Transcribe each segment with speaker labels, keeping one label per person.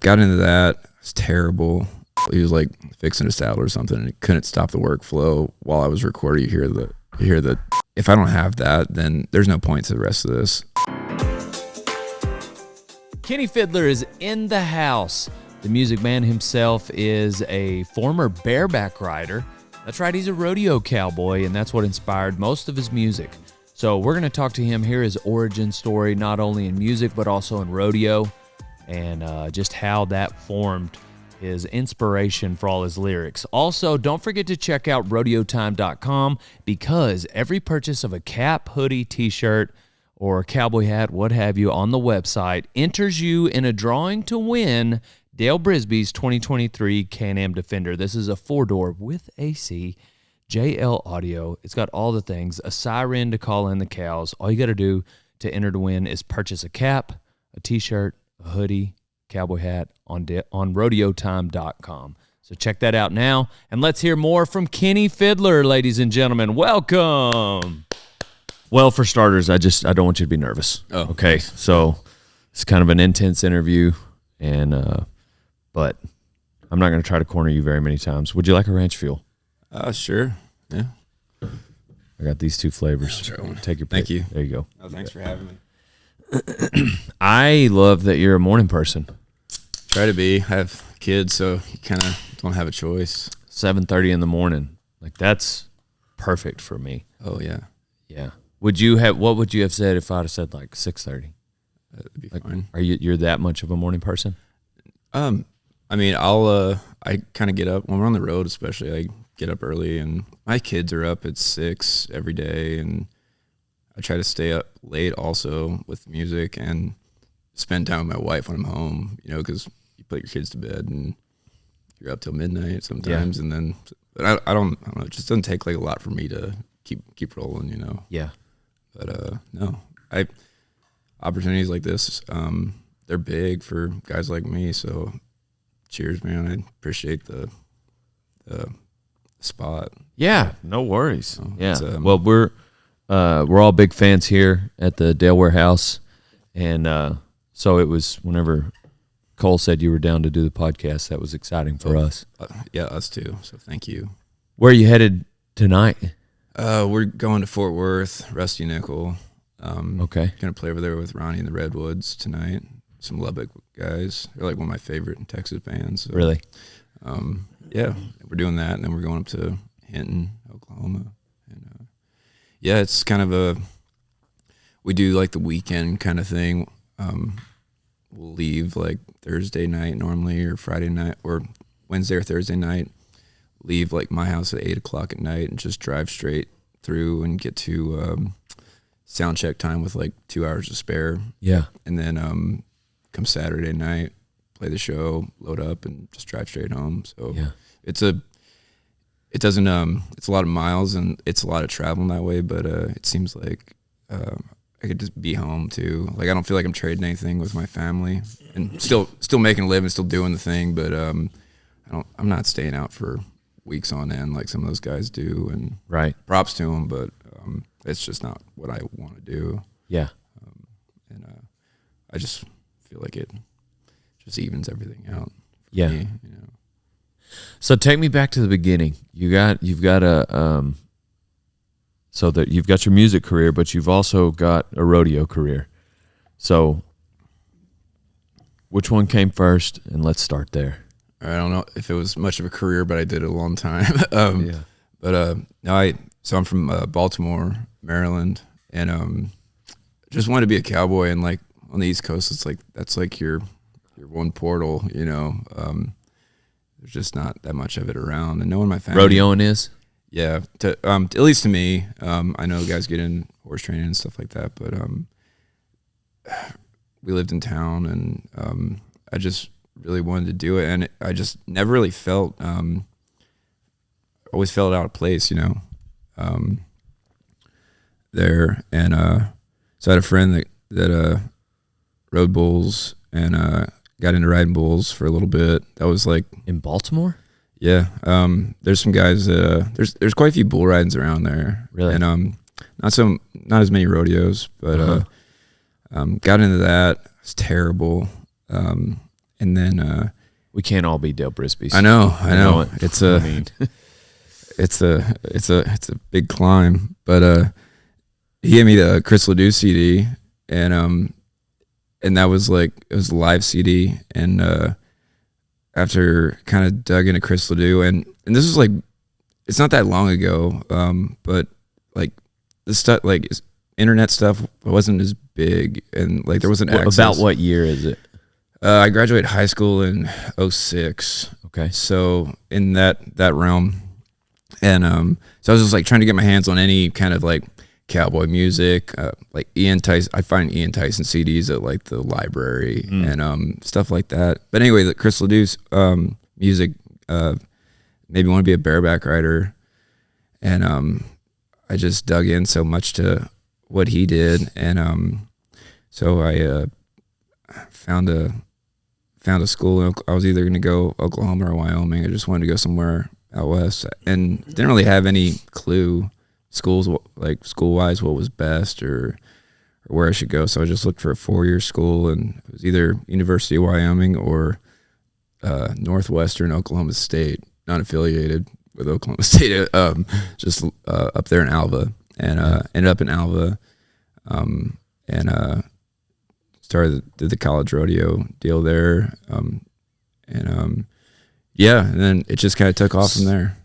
Speaker 1: Got into that. It was terrible. He was like fixing a saddle or something, and he couldn't stop the workflow while I was recording. You hear the. If I don't have that, then there's no point to the rest of this.
Speaker 2: Kenny Feidler is in the house. The Music Man himself is a former bareback rider. That's right, he's a rodeo cowboy, and that's what inspired most of his music. So we're going to talk to him, hear his origin story, not only in music, but also in rodeo, and just how that formed his inspiration for all his lyrics. Also, don't forget to check out rodeotime.com, because every purchase of a cap, hoodie, t-shirt, or a cowboy hat, what have you, on the website enters you in a drawing to win Dale Brisby's 2023 Can-Am Defender. This is a 4-door with AC, JL audio. It's got all the things, a siren to call in the cows. All you got to do to enter to win is purchase a cap, a t-shirt, a hoodie, cowboy hat on rodeotime.com. So check that out now, and let's hear more from Kenny Feidler, ladies and gentlemen. Welcome. Well, for starters, I don't want you to be nervous.
Speaker 1: Oh,
Speaker 2: okay. So it's kind of an intense interview, and but I'm not going to try to corner you very many times. Would you like a ranch fuel?
Speaker 1: Sure. Yeah.
Speaker 2: I got these two flavors. Take your pick.
Speaker 1: Thank you.
Speaker 2: There you go.
Speaker 1: Oh, thanks for having me.
Speaker 2: I love that you're a morning person.
Speaker 1: Try to be. I have kids, so you kind of don't have a choice.
Speaker 2: 7:30 in the morning. Like, that's perfect for me.
Speaker 1: Oh, yeah.
Speaker 2: Yeah. What would you have said if I'd have said like 6:30?
Speaker 1: That'd be
Speaker 2: like,
Speaker 1: fine.
Speaker 2: You're that much of a morning person?
Speaker 1: I mean, I kind of get up when we're on the road, especially. I get up early, and my kids are up at 6 every day, and I try to stay up late also with music and spend time with my wife when I'm home. You know, because you put your kids to bed and you're up till midnight sometimes, and then but I don't know. It just doesn't take like a lot for me to keep rolling. You know.
Speaker 2: Yeah.
Speaker 1: But no, opportunities like this, they're big for guys like me. So, cheers, man. I appreciate the spot.
Speaker 2: Yeah, no worries.
Speaker 1: So
Speaker 2: yeah. Well, we're all big fans here at the Dale Warehouse, and so it was whenever Cole said you were down to do the podcast, that was exciting for us.
Speaker 1: Yeah, us too. So thank you.
Speaker 2: Where are you headed tonight?
Speaker 1: We're going to Fort Worth, Rusty Nickel.
Speaker 2: Okay.
Speaker 1: Gonna play over there with Ronnie and the Redwoods tonight. Some Lubbock guys. They're like one of my favorite Texas bands. So,
Speaker 2: really?
Speaker 1: Yeah, we're doing that, and then we're going up to Hinton, Oklahoma. And yeah, it's kind of we do like the weekend kind of thing. We'll leave like Thursday night normally, or Friday night, or Wednesday or Thursday night. Leave like my house at 8:00 at night and just drive straight through and get to sound check time with like 2 hours to spare.
Speaker 2: Yeah. And
Speaker 1: then come Saturday night, play the show, load up, and just drive straight home. So
Speaker 2: yeah,
Speaker 1: it's a lot of miles, and it's a lot of traveling that way, but it seems like I could just be home too. Like, I don't feel like I'm trading anything with my family, and still making a living, still doing the thing, but I'm not staying out for weeks on end like some of those guys do, and
Speaker 2: right,
Speaker 1: props to them, but it's just not what I want to do.
Speaker 2: Yeah.
Speaker 1: And I just feel like it just evens everything out for
Speaker 2: yeah.
Speaker 1: me, you know.
Speaker 2: So take me back to the beginning. You've got so that you've got your music career, but you've also got a rodeo career. So which one came first? And let's start there.
Speaker 1: I don't know if it was much of a career, but I did it a long time.
Speaker 2: Yeah.
Speaker 1: But so I'm from Baltimore, Maryland, and just wanted to be a cowboy. And like on the East Coast, it's like that's like your one portal, you know. There's just not that much of it around, and no one in my family.
Speaker 2: Rodeoing is?
Speaker 1: Yeah, at least to me. I know guys get in horse training and stuff like that, but we lived in town, and I just really wanted to do it, and I just never really felt always felt out of place, you know, there. And so I had a friend that rode bulls and got into riding bulls for a little bit. That was like
Speaker 2: in Baltimore.
Speaker 1: Yeah, there's some guys. There's quite a few bull ridings around there.
Speaker 2: Really,
Speaker 1: and not as many rodeos, but got into that. It's terrible. and then
Speaker 2: we can't all be Dale Brisby's.
Speaker 1: I know. It's a
Speaker 2: I mean.
Speaker 1: it's a big climb, but he gave me the Chris Ledoux CD, and that was like, it was a live CD, and after kind of dug into Chris Ledoux, and this was like, it's not that long ago, but like the stuff, like internet stuff wasn't as big, and like there wasn't access.
Speaker 2: About what year is it?
Speaker 1: I graduated high school in 06.
Speaker 2: Okay.
Speaker 1: So in that realm, and so I was just like trying to get my hands on any kind of like cowboy music, like Ian Tyson. I find Ian Tyson CDs at like the library and stuff like that. But anyway, the Chris Ledoux's music made me want to be a bareback rider, and I just dug in so much to what he did, and so I found a school. I was either going to go Oklahoma or Wyoming. I just wanted to go somewhere out west, and didn't really have any clue school wise what was best or where I should go. So I just looked for a 4-year school, and it was either University of Wyoming or Northwestern Oklahoma State, not affiliated with Oklahoma State, just up there in Alva, and ended up in Alva, and did the college rodeo deal there, and then it just kind of took off from there.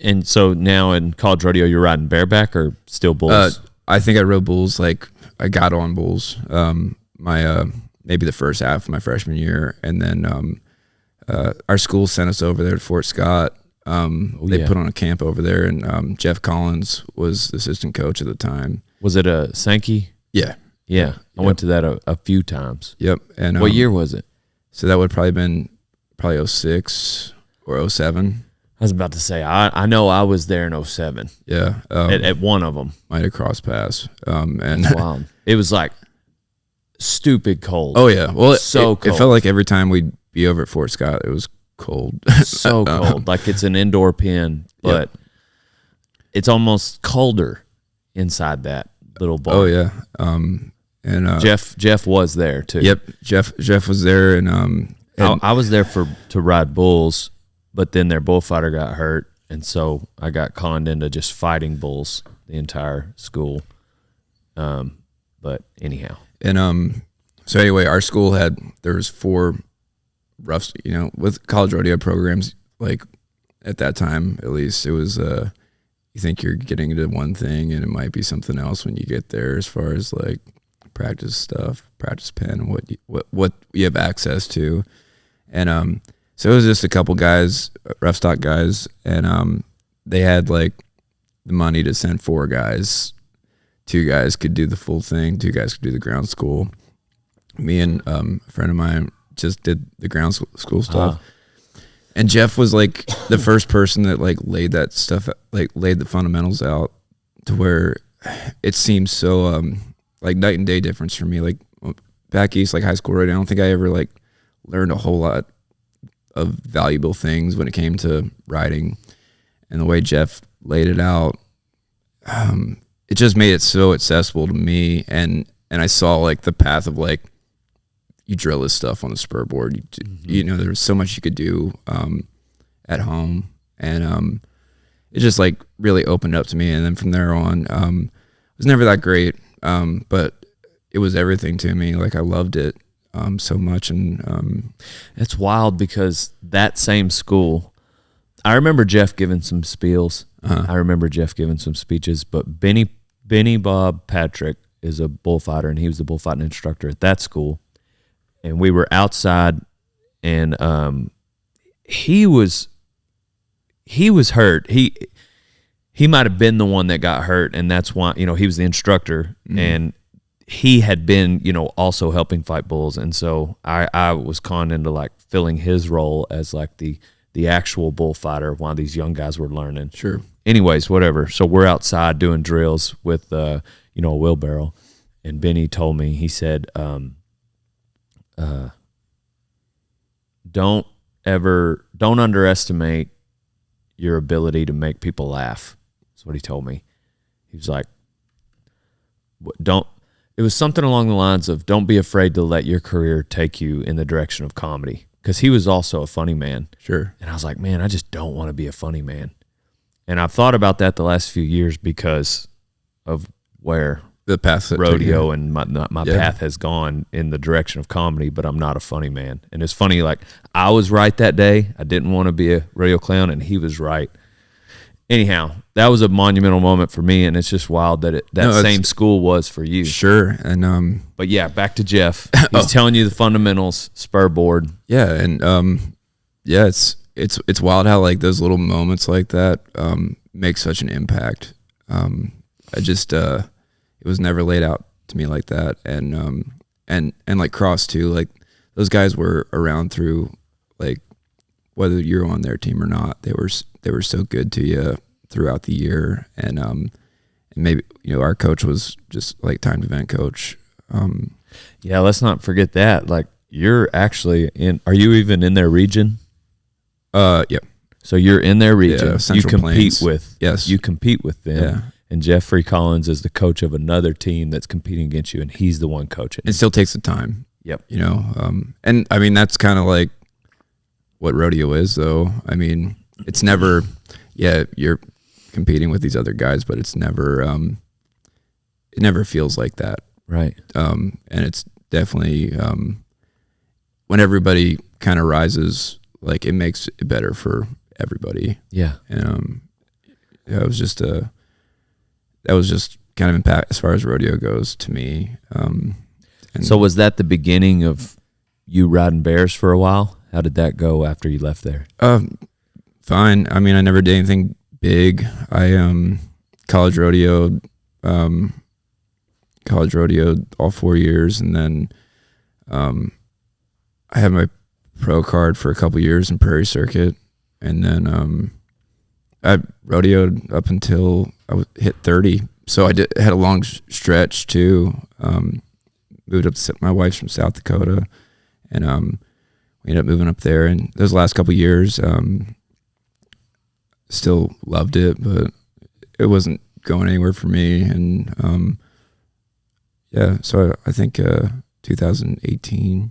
Speaker 2: And so now in college rodeo, you're riding bareback or still bulls?
Speaker 1: I think I rode bulls. Like I got on bulls, my maybe the first half of my freshman year, and then our school sent us over there to Fort Scott. They put on a camp over there, and Jeff Collins was the assistant coach at the time.
Speaker 2: Was it a Sankey?
Speaker 1: Yeah.
Speaker 2: Yeah, I went to that a few times.
Speaker 1: Yep. And
Speaker 2: what year was it?
Speaker 1: So that would probably been 06 or 07.
Speaker 2: I was about to say, I know I was there in 07.
Speaker 1: Yeah.
Speaker 2: At one of them.
Speaker 1: Might have crossed paths. And
Speaker 2: that's wild. It was like stupid cold.
Speaker 1: Oh yeah. Well,
Speaker 2: cold.
Speaker 1: It felt like every time we'd be over at Fort Scott, it was cold.
Speaker 2: So cold. Like it's an indoor pen, but it's almost colder inside that little barn.
Speaker 1: Oh yeah. And
Speaker 2: Jeff was there too.
Speaker 1: Yep, Jeff was there, and
Speaker 2: I was there to ride bulls, but then their bullfighter got hurt, and so I got conned into just fighting bulls the entire school. But anyhow,
Speaker 1: and so anyway, our school there was 4 rough, with college rodeo programs, like at that time at least, it was you think you're getting into one thing, and it might be something else when you get there, as far as like practice stuff, practice pen, what you have access to, and so it was just a couple guys, rough stock guys, and they had like the money to send 4 guys. 2 guys could do the full thing, 2 guys could do the ground school. Me and a friend of mine just did the ground school stuff. And Jeff was like the first person that like laid that stuff, like laid the fundamentals out to where it seems so like night and day difference for me. Like back east, like high school rodeo, I don't think I ever like learned a whole lot of valuable things when it came to riding. And the way Jeff laid it out, it just made it so accessible to me. And I saw like the path of like, you drill this stuff on the spur board. There was so much you could do at home, and it just like really opened up to me. And then from there on, it was never that great, but it was everything to me. Like I loved it so much, and
Speaker 2: it's wild because that same school, I remember Jeff giving some spiels. I remember Jeff giving some speeches, but Benny Bob Patrick is a bullfighter, and he was the bullfighting instructor at that school. And we were outside, and he was hurt. He might have been the one that got hurt, and that's why he was the instructor, and he had been also helping fight bulls, and so I was conned into like filling his role as like the actual bullfighter while these young guys were learning.
Speaker 1: Sure.
Speaker 2: Anyways, whatever. So we're outside doing drills with a wheelbarrow, and Benny told me, he said, don't underestimate your ability to make people laugh. That's what he told me. He was like, it was something along the lines of, don't be afraid to let your career take you in the direction of comedy. because he was also a funny man.
Speaker 1: Sure.
Speaker 2: And I was like, man, I just don't want to be a funny man. And I've thought about that the last few years because of where
Speaker 1: The path that
Speaker 2: rodeo and my path has gone in the direction of comedy, but I'm not a funny man. And it's funny, like, I was right that day. I didn't want to be a rodeo clown, and he was right. Anyhow, that was a monumental moment for me, and it's just wild that same school was for you.
Speaker 1: Sure. And
Speaker 2: but yeah, back to Jeff. He's telling you the fundamentals, spur board.
Speaker 1: yeah, and yeah, it's wild how like those little moments like that make such an impact. I just it was never laid out to me like that, and like cross too, like those guys were around through, like, whether you're on their team or not, they were so good to you throughout the year, and maybe, you know, our coach was just like timed event coach.
Speaker 2: Yeah, let's not forget that. Like, you're actually are you even in their region?
Speaker 1: Yep.
Speaker 2: So you're in their region.
Speaker 1: Yeah,
Speaker 2: you
Speaker 1: Central
Speaker 2: compete
Speaker 1: Plains.
Speaker 2: with
Speaker 1: Yes.
Speaker 2: You compete with them.
Speaker 1: Yeah.
Speaker 2: And Jeffrey Collins is the coach of another team that's competing against you, and he's the one coaching.
Speaker 1: It still takes the time.
Speaker 2: Yep.
Speaker 1: You know, and I mean, that's kind of like what rodeo is, though. I mean, it's never, yeah, you're competing with these other guys, but it's never, it never feels like that.
Speaker 2: Right.
Speaker 1: And it's definitely, when everybody kind of rises, like, it makes it better for everybody.
Speaker 2: Yeah.
Speaker 1: And, yeah, it was just that was just kind of impact as far as rodeo goes to me. And
Speaker 2: So was that the beginning of you riding bears for a while? How did that go after you left there?
Speaker 1: Fine. I mean, I never did anything big. I college rodeo all 4 years, and then I had my pro card for a couple years in Prairie Circuit, and then I rodeoed up until I hit 30. So I had a long stretch too. Moved up. My wife's from South Dakota, and we ended up moving up there. And those last couple years, still loved it, but it wasn't going anywhere for me. And yeah, so I think 2018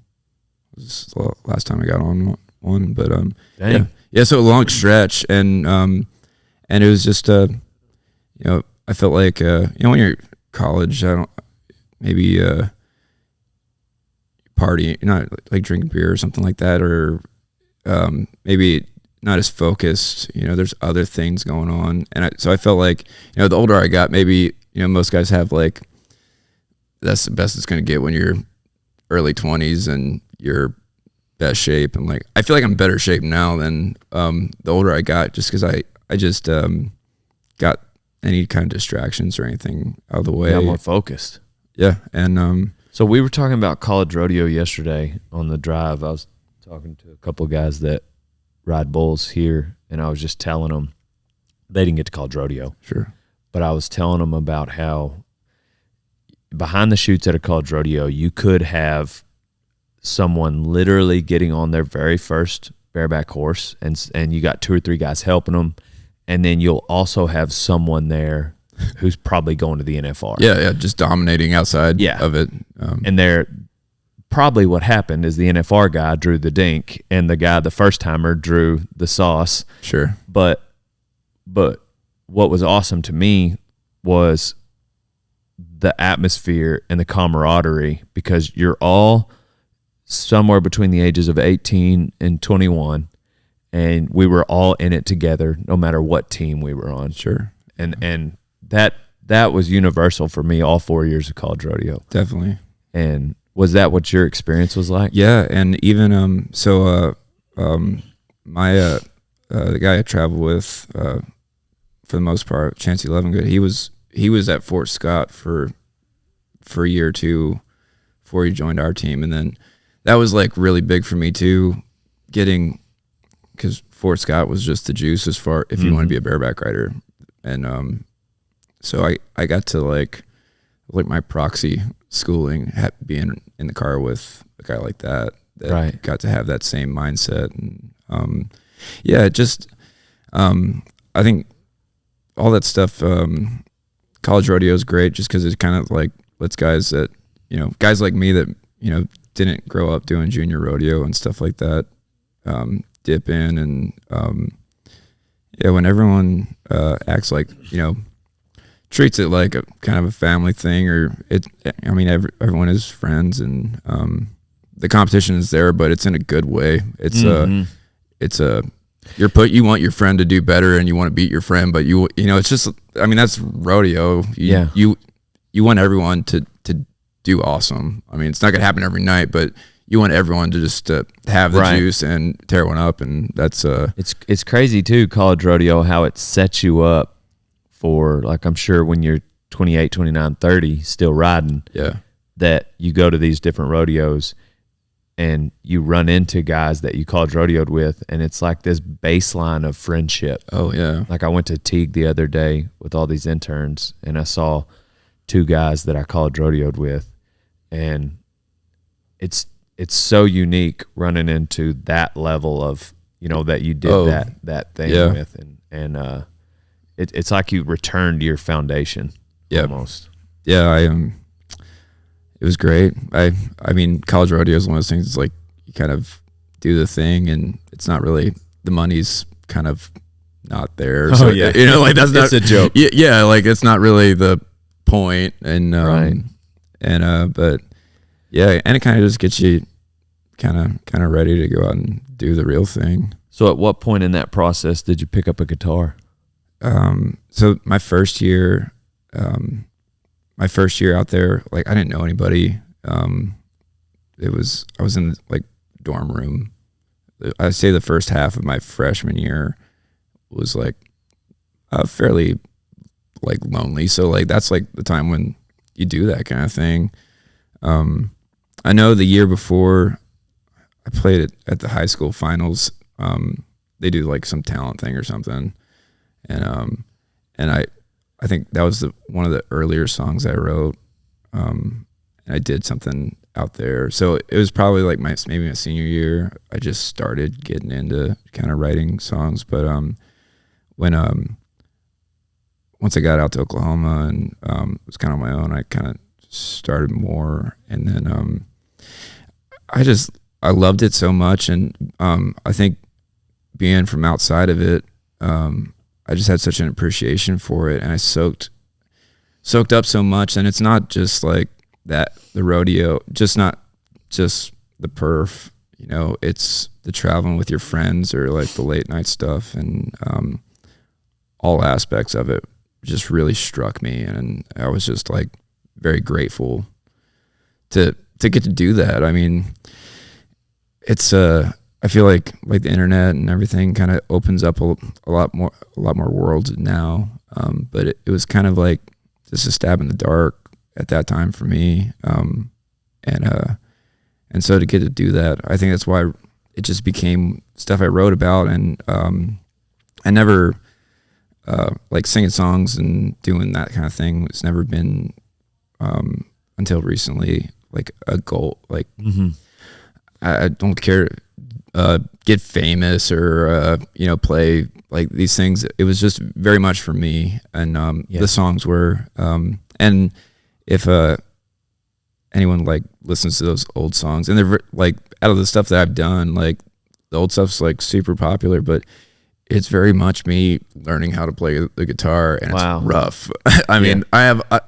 Speaker 1: was the last time I got on one. But
Speaker 2: Dang.
Speaker 1: yeah. So a long stretch, and it was just you know, I felt like you know, when you're in college, maybe party, not like drinking beer or something like that, or maybe not as focused. You know, there's other things going on, and so I felt like, you know, the older I got, maybe, you know, most guys have like, that's the best it's going to get when you're early 20s and you're best shape. And like, I feel like I'm better shape now than the older I got, just because I just got any kind of distractions or anything out of the way.
Speaker 2: Yeah, more focused.
Speaker 1: Yeah, and
Speaker 2: So we were talking about college rodeo yesterday on the drive. I was talking to a couple of guys that ride bulls here, and I was just telling them they didn't get to college rodeo.
Speaker 1: sure,
Speaker 2: But I was telling them about how behind the chutes at a college rodeo, you could have someone literally getting on their very first bareback horse, and you got 2 or 3 guys helping them, and then you'll also have someone there who's probably going to the NFR.
Speaker 1: yeah, just dominating outside of it.
Speaker 2: And they're probably, what happened is the NFR guy drew the dink, and the first timer drew the sauce.
Speaker 1: Sure,
Speaker 2: But what was awesome to me was the atmosphere and the camaraderie, because you're all somewhere between the ages of 18 and 21, and we were all in it together, no matter what team we were on.
Speaker 1: sure,
Speaker 2: And that was universal for me all 4 years of college rodeo.
Speaker 1: definitely.
Speaker 2: And was that what your experience was like?
Speaker 1: Yeah, and even my the guy I traveled with, for the most part, Chancey Levengood, he was at Fort Scott for a year or two before he joined our team, and then that was like really big for me too, because Fort Scott was just the juice as far if you want to be a bareback rider, and so I got to like my proxy schooling, being in the car with a guy like that
Speaker 2: Right.
Speaker 1: got to have that same mindset, and yeah, just I think all that stuff. College rodeo is great just because it kind of like lets guys that, you know, guys like me that, you know, didn't grow up doing junior rodeo and stuff like that, dip in, and yeah, when everyone acts like, treats it like a kind of a family thing, or everyone is friends, and the competition is there, but it's in a good way. It's you want your friend to do better, and you want to beat your friend, but it's just, that's rodeo. You want everyone to do awesome. It's not gonna happen every night, but you want everyone to just have the juice and tear one up, and that's
Speaker 2: it's crazy too, college rodeo, how it sets you up for, like, I'm sure when you're 28, 29, 30 still riding, that you go to these different rodeos and you run into guys that you college rodeoed with, and it's like this baseline of friendship.
Speaker 1: Oh yeah.
Speaker 2: Like, I went to Teague the other day with all these interns, and I saw 2 guys that I college rodeoed with, and it's so unique running into that level of, that you did that thing with, and it's like you returned to your foundation almost.
Speaker 1: Yeah, it was great. College rodeo is one of those things. It's like you kind of do the thing, and it's not really, the money's kind of not there. So, like, that's not,
Speaker 2: it's a joke.
Speaker 1: Yeah, like, it's not really the point, and
Speaker 2: right.
Speaker 1: But yeah, and it kind of just gets you kind of ready to go out and do the real thing.
Speaker 2: So at what point in that process did you pick up a guitar?
Speaker 1: So my first year out there, like, I didn't know anybody. I was in, like, dorm room. I'd say the first half of my freshman year was, like, fairly, like, lonely. So, like, that's, like, the time when you do that kind of thing. I know the year before I played it at the high school finals, they do, like, some talent thing or something. And I think that was one of the earlier songs I wrote. And I did something out there. So it was probably like maybe my senior year. I just started getting into kind of writing songs. But when once I got out to Oklahoma and was kind of on my own, I kind of started more. And then I loved it so much. And I think being from outside of it, I just had such an appreciation for it, and I soaked up so much. And it's not just like that, the rodeo, not just the perf, it's the traveling with your friends, or like the late night stuff, and all aspects of it just really struck me. And I was just, like, very grateful to get to do that. It's I feel like the internet and everything kind of opens up a lot more worlds now. But it was kind of like just a stab in the dark at that time for me. And so to get to do that, I think that's why it just became stuff I wrote about. And I never like singing songs and doing that kind of thing. It's never been until recently like a goal. Like I don't care. Get famous or play like these things. It was just very much for me, and the songs were and if anyone like listens to those old songs, and they're like, out of the stuff that I've done, like the old stuff's like super popular, but it's very much me learning how to play the guitar, and it's rough. I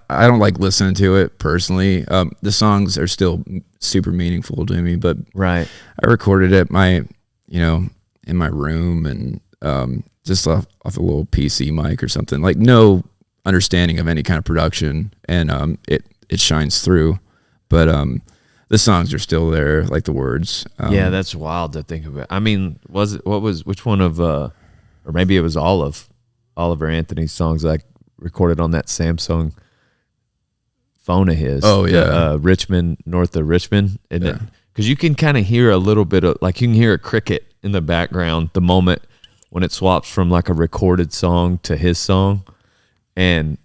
Speaker 1: don't like listening to it personally. The songs are still super meaningful to me, but I recorded it in my room, and just off a little PC mic or something, like no understanding of any kind of production, and it shines through. But the songs are still there, like the words.
Speaker 2: That's wild to think about. Which one of or maybe it was all of Oliver Anthony's songs like recorded on that Samsung phone of his.
Speaker 1: Oh yeah,
Speaker 2: Richmond, north of Richmond, isn't it? Because you can kind of hear a little bit of, like, you can hear a cricket in the background the moment when it swaps from like a recorded song to his song, and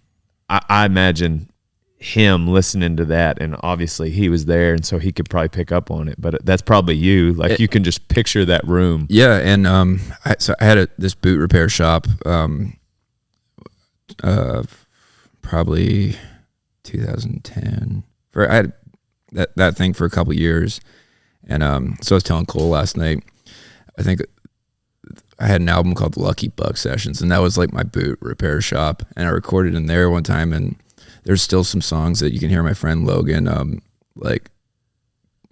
Speaker 2: I imagine him listening to that, and obviously he was there, and so he could probably pick up on it. But that's probably you. Like, you can just picture that room.
Speaker 1: Yeah, and I had this boot repair shop, probably 2010. I had that thing for a couple years, and so I was telling Cole last night. I think I had an album called Lucky Buck Sessions, and that was like my boot repair shop, and I recorded in there one time, and there's still some songs that you can hear my friend Logan, like,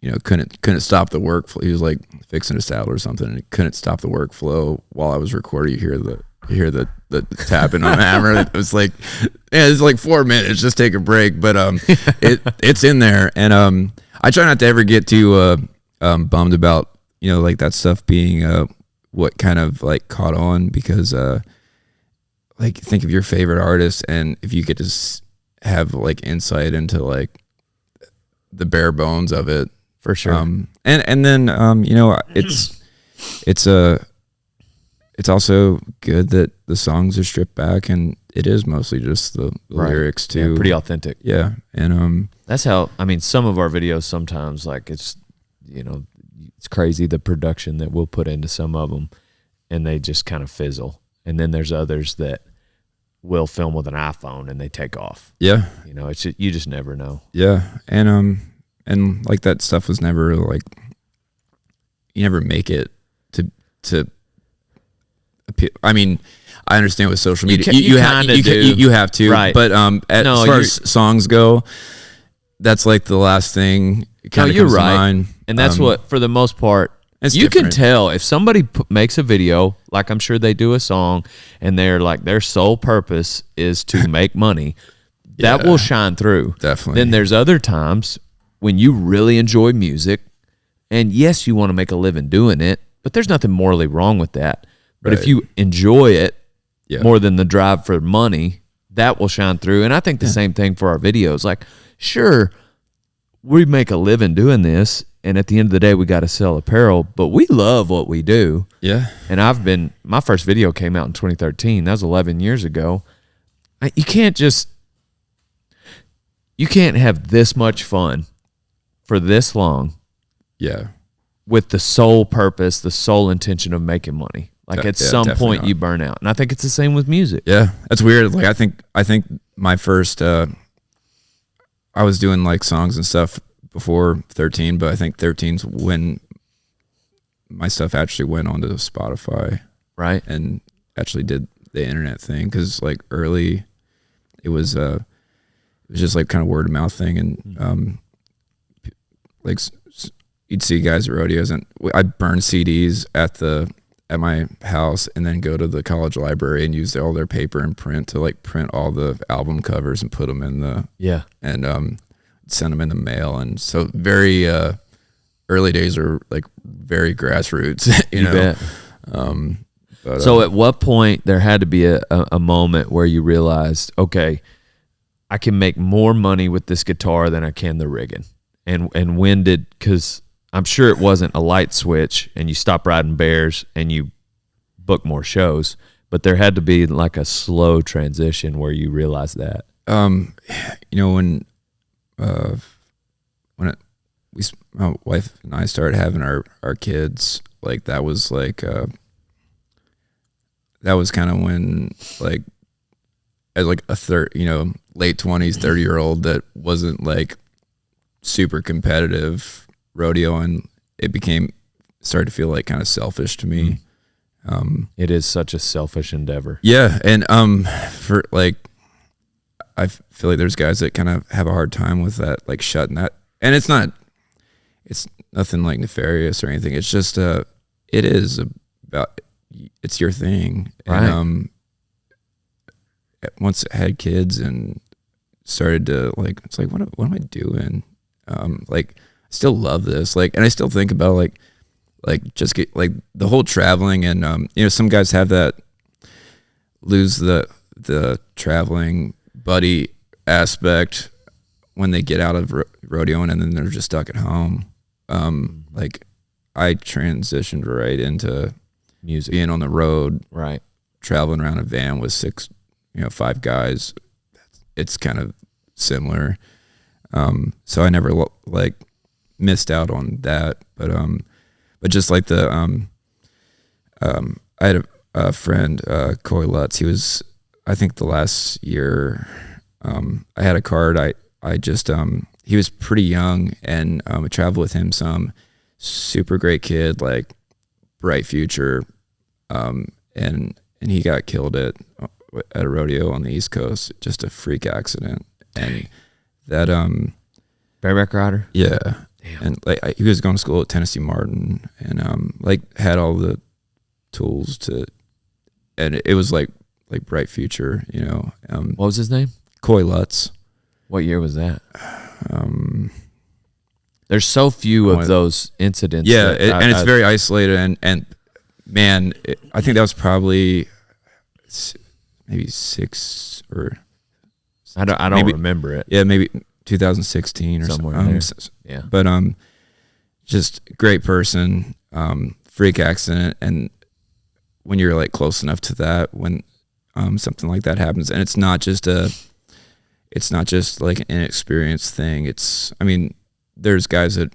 Speaker 1: you know, couldn't stop the workflow. He was like fixing a saddle or something, and he couldn't stop the workflow while I was recording. You hear the tapping on the hammer. It was like, yeah, it's like 4 minutes. Just take a break. But it's in there, and I try not to ever get too bummed about, you know, like that stuff being what kind of like caught on, because like think of your favorite artist, and if you get to have like insight into like the bare bones of it.
Speaker 2: For sure.
Speaker 1: And then you know, it's also good that the songs are stripped back and it is mostly just the
Speaker 2: Right.
Speaker 1: lyrics too.
Speaker 2: Yeah, pretty authentic.
Speaker 1: Yeah. And
Speaker 2: That's how, I mean, some of our videos sometimes, like, it's, you know, it's crazy the production that we'll put into some of them, and they just kind of fizzle. And then there's others that will film with an iPhone and they take off.
Speaker 1: yeah.
Speaker 2: You know, it's just, you just never know.
Speaker 1: Yeah. And like that stuff was never like, you never make it to appeal. I mean, I understand with social media, you have to,
Speaker 2: right.
Speaker 1: But as far as songs go, that's like the last thing kind of
Speaker 2: you're
Speaker 1: comes
Speaker 2: right.
Speaker 1: to mind.
Speaker 2: And that's what, for the most part, you can tell if somebody makes a video, like I'm sure they do a song, and they're like, their sole purpose is to make money. That will shine through.
Speaker 1: Definitely.
Speaker 2: Then there's other times when you really enjoy music, and yes, you want to make a living doing it, but there's nothing morally wrong with that. But if you enjoy it more than the drive for money, that will shine through. And I think the same thing for our videos. Like, sure, we make a living doing this, and at the end of the day, we got to sell apparel, but we love what we do.
Speaker 1: Yeah.
Speaker 2: And my first video came out in 2013. That was 11 years ago. You can't have this much fun for this long.
Speaker 1: Yeah.
Speaker 2: With the sole purpose, the sole intention of making money. Like at some point you burn out. And I think it's the same with music.
Speaker 1: Yeah. That's weird. Like I think my first I was doing like songs and stuff before 13, but I think 13's when my stuff actually went onto Spotify.
Speaker 2: Right.
Speaker 1: And actually did the internet thing, cuz like early it was just like kind of word of mouth thing, and like you'd see guys at rodeos, and I'd burn CDs at my house and then go to the college library and use all their paper and print all the album covers and put them in and send them in the mail. And so very early days are like very grassroots, you know.
Speaker 2: Bet. So at what point there had to be a moment where you realized, okay, I can make more money with this guitar than I can the rigging? And when did, because I'm sure it wasn't a light switch and you stop riding bears and you book more shows, but there had to be like a slow transition where you realized that.
Speaker 1: You know, when my wife and I started having our kids, like that was kind of when, like, as like a late 20s, 30-year-old that wasn't like super competitive rodeo, and it started to feel like kind of selfish to me.
Speaker 2: It is such a selfish endeavor.
Speaker 1: Yeah. And for like, I feel like there's guys that kind of have a hard time with that, like shutting that. And it's nothing like nefarious or anything. It's just it is about, it's your thing.
Speaker 2: Right.
Speaker 1: And once I had kids and started to like, it's like, what am I doing? Like, I still love this. Like, and I still think about like just get like the whole traveling, and you know, some guys have that, lose the traveling buddy aspect when they get out of rodeoing, and then they're just stuck at home. Like I transitioned right into
Speaker 2: Music,
Speaker 1: being on the road,
Speaker 2: right?
Speaker 1: Traveling around a van with 5 guys. It's kind of similar. So I never like missed out on that, but just like I had a friend, Coy Lutz. He was, I think the last year, I had a card. I just, he was pretty young, and I traveled with him some. Super great kid, like bright future, and he got killed at a rodeo on the East Coast, just a freak accident, and that
Speaker 2: bareback rider.
Speaker 1: Yeah.
Speaker 2: Damn.
Speaker 1: And like he was going to school at Tennessee Martin, and like had all the tools to, and it was like bright future, you know.
Speaker 2: What was his name?
Speaker 1: Coy Lutz.
Speaker 2: What year was that? There's so few of those incidents.
Speaker 1: Yeah, and it's very isolated, and man, I think that was probably maybe 6 or
Speaker 2: I don't remember it.
Speaker 1: Yeah, maybe 2016 or
Speaker 2: somewhere
Speaker 1: something.
Speaker 2: Yeah,
Speaker 1: but just great person, freak accident, and when you're like close enough to that, when something like that happens, and it's not just like an inexperienced thing. I mean, there's guys that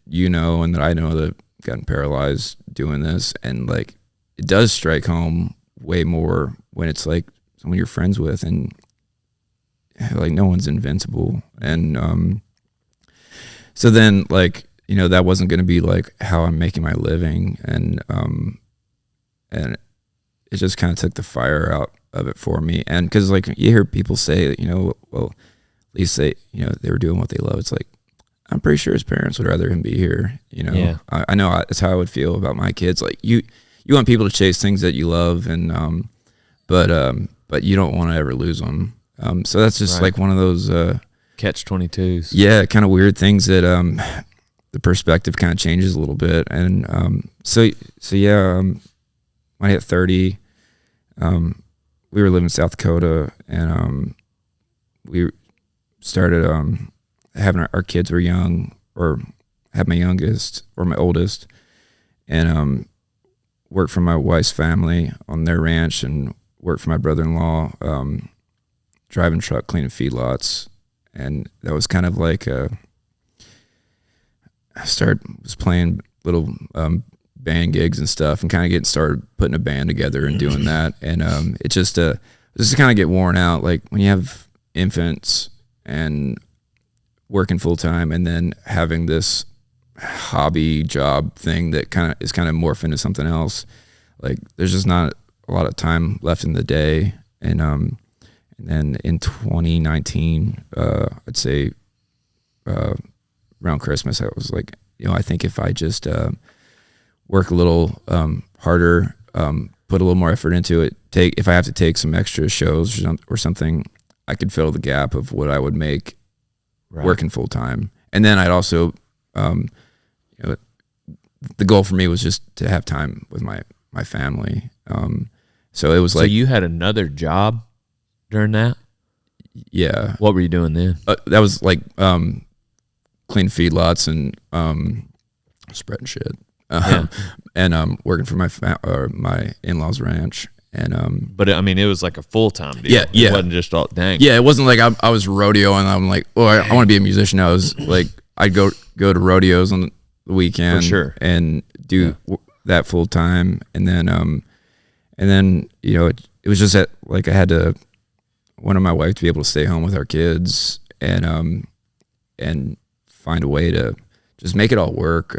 Speaker 1: you know and that I know that gotten paralyzed doing this, and like it does strike home way more when it's like someone you're friends with, and like no one's invincible. And so then, like, you know, that wasn't going to be like how I'm making my living, and it just kind of took the fire out of it for me. And because like you hear people say that, you know, well, at least they were doing what they love. It's like, I'm pretty sure his parents would rather him be here. You know,
Speaker 2: yeah.
Speaker 1: I know that's how I would feel about my kids. Like you want people to chase things that you love, and but you don't want to ever lose them. So that's just like one of those
Speaker 2: catch-22s.
Speaker 1: Yeah, kind of weird things that the perspective kind of changes a little bit. And so yeah, when I hit 30, we were living in South Dakota, and we started having our kids were young, or had my youngest or my oldest, and worked for my wife's family on their ranch, and worked for my brother-in-law, driving truck, cleaning feedlots. And that was kind of like I was playing little band gigs and stuff, and kind of getting started putting a band together and doing that. And it just kind of get worn out, like when you have infants and working full time, and then having this hobby job thing that is kind of morphed into something else. Like there's just not a lot of time left in the day. And then in 2019, I'd say around Christmas, I was like, you know, I think if I just work a little harder, put a little more effort into it, if I have to take some extra shows or something, I could fill the gap of what I would make working full time. And then I'd also, you know, the goal for me was just to have time with my family. So it was like,
Speaker 2: so you had another job during that?
Speaker 1: Yeah.
Speaker 2: What were you doing then?
Speaker 1: That was like clean feedlots and spreading shit. And working for my in-laws ranch. And
Speaker 2: but I mean, it was like a full-time deal.
Speaker 1: Yeah.
Speaker 2: It wasn't just all dang.
Speaker 1: Yeah, it wasn't like I was rodeoing and I'm like, oh, I want to be a musician. I was like, I'd go to rodeos on the weekend,
Speaker 2: for sure,
Speaker 1: and do that full time. And then you know, it was just that, like, I wanted my wife to be able to stay home with our kids, and find a way to just make it all work.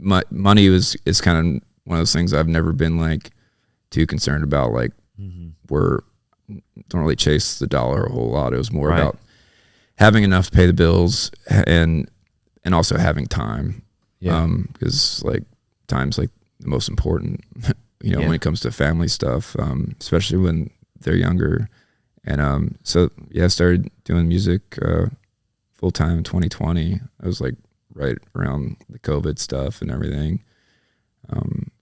Speaker 1: Money is kind of one of those things I've never been like too concerned about. Like, don't really chase the dollar a whole lot. It was more about having enough to pay the bills, and also having time. Yeah. Because like time's like the most important, you know, when it comes to family stuff, especially when they're younger. And so yeah, I started doing music full time in 2020. I was like right around the COVID stuff and everything.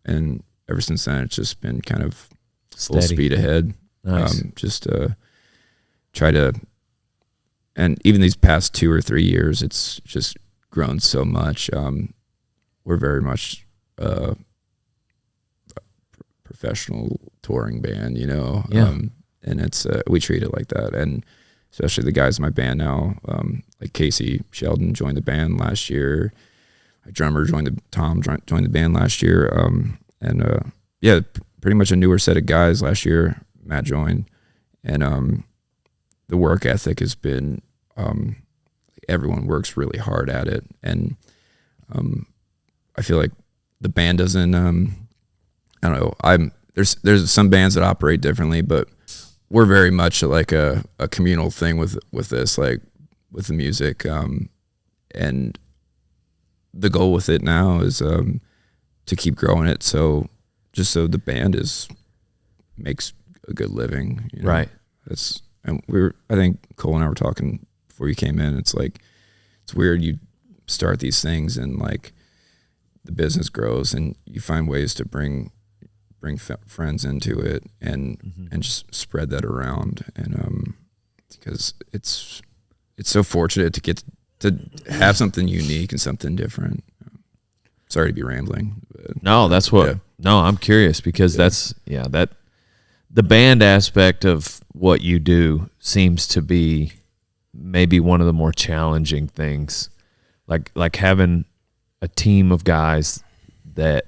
Speaker 1: And ever since then, it's just been kind of full speed ahead.
Speaker 2: Nice.
Speaker 1: Just try to, and even these past 2 or 3 years, it's just grown so much. We're very much a professional touring band, you know. And it's we treat it like that, and especially the guys in my band now, like Casey Sheldon joined the band last year. My drummer joined the band last year, and yeah, pretty much a newer set of guys last year. Matt joined, and the work ethic has been, everyone works really hard at it, and I feel like the band doesn't. I don't know. There's some bands that operate differently, but we're very much like a communal thing with this, like with the music. And the goal with it now is to keep growing it. So just so the band makes a good living, you know?
Speaker 2: Right.
Speaker 1: I think Cole and I were talking before you came in. It's like, it's weird. You start these things and like the business grows and you find ways to bring friends into it and just spread that around. And because it's so fortunate to get to have something unique and something different. Sorry to be rambling. But,
Speaker 2: no, that's what. Yeah. No, I'm curious because that the band aspect of what you do seems to be maybe one of the more challenging things, like having a team of guys that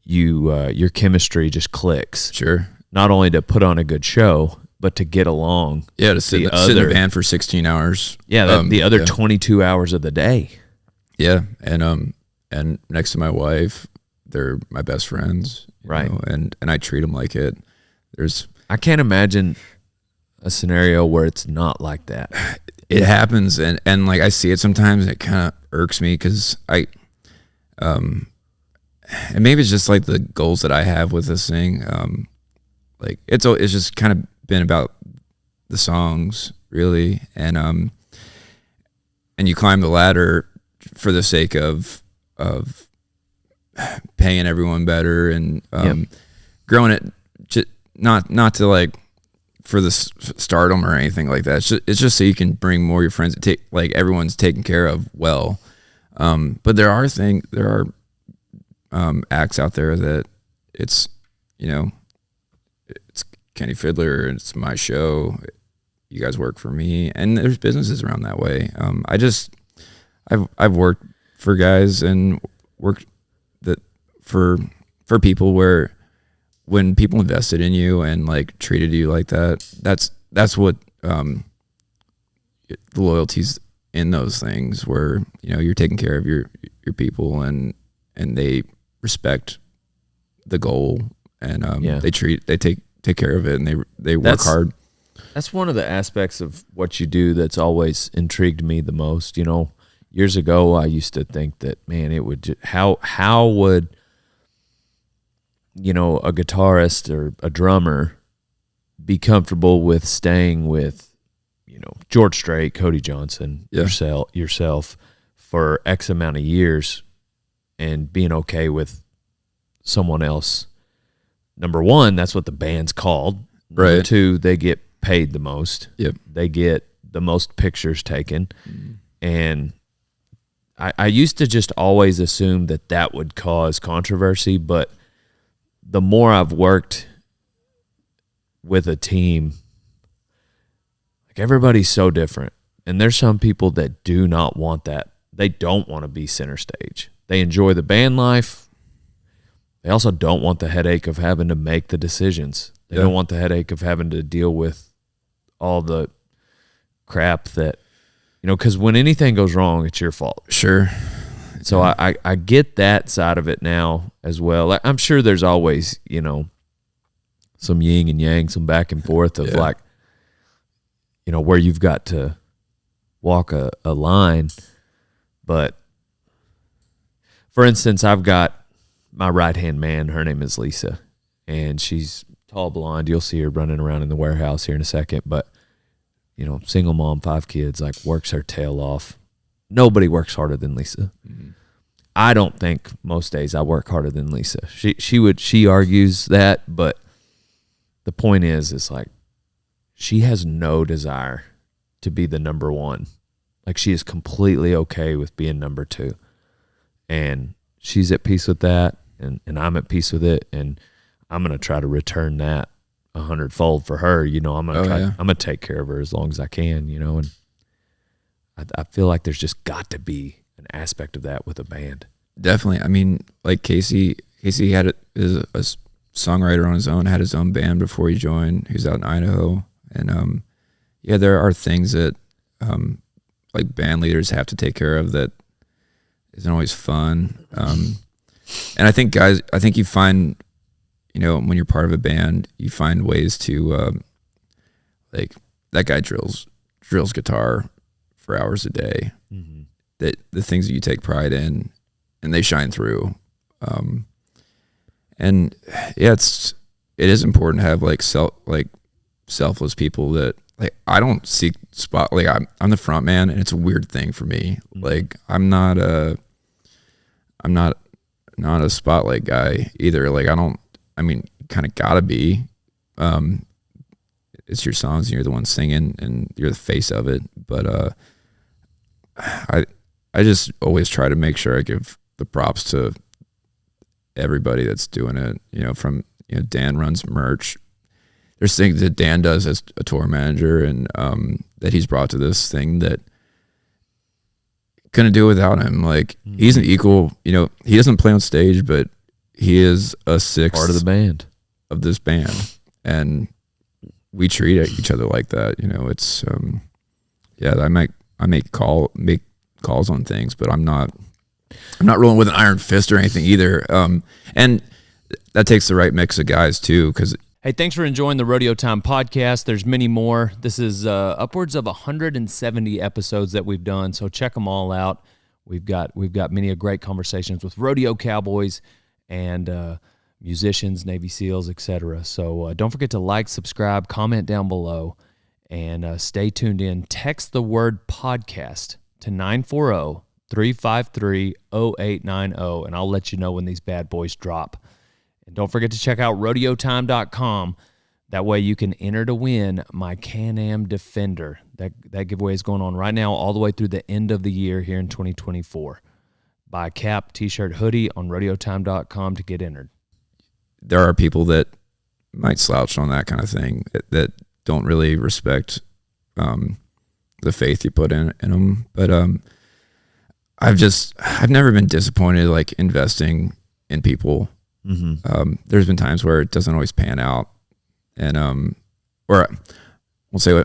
Speaker 2: your chemistry just clicks.
Speaker 1: Sure.
Speaker 2: Not only to put on a good show, but to get along.
Speaker 1: Yeah, to sit in a band for 16 hours.
Speaker 2: Yeah, the other 22 hours of the day.
Speaker 1: Yeah, and next to my wife, they're my best friends.
Speaker 2: Right.
Speaker 1: You know, and I treat them like it.
Speaker 2: I can't imagine a scenario where it's not like that.
Speaker 1: It happens, and like I see it sometimes, and it kind of irks me because and maybe it's just like the goals that I have with this thing. Like it's just kind of been about the songs really, and you climb the ladder for the sake of paying everyone better and growing it, not to like for the stardom or anything like that. It's just so you can bring more of your friends. Like everyone's taken care of well. But there are acts out there that it's, you know, it's Kenny Feidler, it's my show, you guys work for me, and there's businesses around that way. I've worked for guys and worked that for people where when people invested in you and like treated you like that, that's what the loyalty's in those things where, you know, you're taking care of your people and they respect the goal and they take care of it and they work hard.
Speaker 2: That's one of the aspects of what you do that's always intrigued me the most. You know, years ago I used to think that, man, it would how would, you know, a guitarist or a drummer be comfortable with staying with, you know, George Strait, Cody Johnson, yourself for X amount of years and being okay with someone else. Number one, that's what the band's called. Number
Speaker 1: Right.
Speaker 2: two, they get paid the most.
Speaker 1: Yep.
Speaker 2: They get the most pictures taken. And I used to just always assume that would cause controversy, but the more I've worked with a team, like everybody's so different. And there's some people that do not want that. They don't want to be center stage. They enjoy the band life. They also don't want the headache of having to make the decisions. They don't want the headache of having to deal with all the crap that, you know, because when anything goes wrong, it's your fault.
Speaker 1: Sure.
Speaker 2: So I get that side of it now as well. Like, I'm sure there's always, you know, some yin and yang, some back and forth of like, you know, where you've got to walk a line. But for instance, I've got my right-hand man. Her name is Lisa, and she's tall, blonde. You'll see her running around in the warehouse here in a second. But, you know, single mom, 5 kids, like works her tail off. Nobody works harder than Lisa. Mm-hmm. I don't think most days I work harder than Lisa. She argues that, but the point is like she has no desire to be the number one. Like she is completely okay with being number 2. And she's at peace with that, and I'm at peace with it, and I'm gonna try to return that 100-fold for her. You know, I'm gonna take care of her as long as I can, you know, and I feel like there's just got to be an aspect of that with a band. Definitely.
Speaker 1: I mean, like Casey is a songwriter on his own, had his own band before he joined. He's out in Idaho. And there are things that like band leaders have to take care of that isn't always fun. And I think you find, when you're part of a band, you find ways to, like that guy drills guitar for hours a day. Mm-hmm. That the things that you take pride in, and they shine through. And yeah, it is important to have selfless people that, like, I don't seek spot. Like, I'm the front man, and it's a weird thing for me. Mm-hmm. Like, I'm not a spotlight guy either. Like, kind of gotta be. It's your songs, and you're the one singing, and you're the face of it. But I just always try to make sure I give the props to everybody that's doing it. From Dan runs merch. There's things that Dan does as a tour manager, and that he's brought to this thing that couldn't do without him. Like, he's an equal. He doesn't play on stage, but he is a sixth
Speaker 2: part of the band
Speaker 1: of this band, and we treat each other like that. It's I make calls on things, but I'm not rolling with an iron fist or anything either. And that takes the right mix of guys too, because.
Speaker 2: Hey, thanks for enjoying the Rodeo Time podcast. There's many more. This is upwards of 170 episodes that we've done, so check them all out. We've got many great conversations with rodeo cowboys and musicians, Navy SEALs, etc. So don't forget to like, subscribe, comment down below, and stay tuned in. Text the word podcast to 940-353-0890, and I'll let you know when these bad boys drop. And don't forget to check out rodeotime.com. That way you can enter to win my Can-Am Defender. That giveaway is going on right now all the way through the end of the year here in 2024. Buy a cap, t-shirt, hoodie on rodeotime.com to get entered.
Speaker 1: There are people that might slouch on that kind of thing, that don't really respect the faith you put in them. But I've never been disappointed, like, investing in people. Mm-hmm. There's been times where it doesn't always pan out, and or I won't say